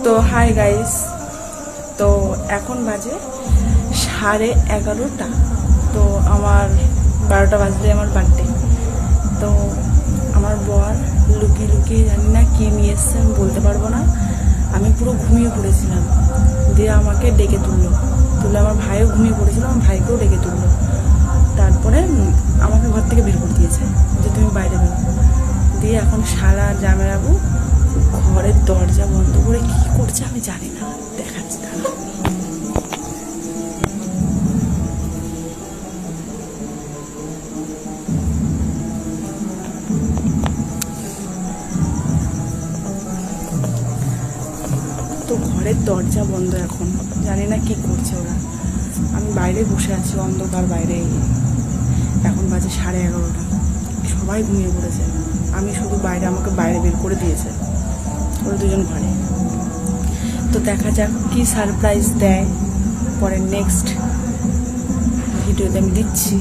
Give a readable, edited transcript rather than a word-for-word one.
তো hi guys, তো এখন বাজে 11:30। তো আমার 12টা বাজলে আমার বার্থডে। তো আমার বর লুকিয়ে লুকিয়ে জানি না কী নিয়ে এসছে, আমি বলতে পারবো না। আমি পুরো ঘুমিয়ে পড়েছিলাম, দিয়ে আমাকে ডেকে তুললো। আমার ভাইও ঘুমিয়ে পড়েছিল, আমার ভাইকেও ডেকে তুললো। তারপরে আমাকে ঘর থেকে বের করে দিয়েছে যে তুমি বাইরে বেরো। দিয়ে এখন শালা জামাইবাবু ঘরের দরজা বন্ধ করে কি করছে আমি জানি না, দেখাচ্ছি তারা। তো ঘরের দরজা বন্ধ, এখন জানি না কি করছে ওরা। আমি বাইরে বসে আছি অন্ধকার বাইরে, এখন বাজে 11:30। সবাই ঘুমিয়ে পড়েছে, আমি শুধু বাইরে, আমাকে বাইরে বের করে দিয়েছে ওরা দুজন ঘরে। তো দেখা যাক কি সারপ্রাইজ দেয়, পরে নেক্সট ভিডিওতে আমি দিচ্ছি।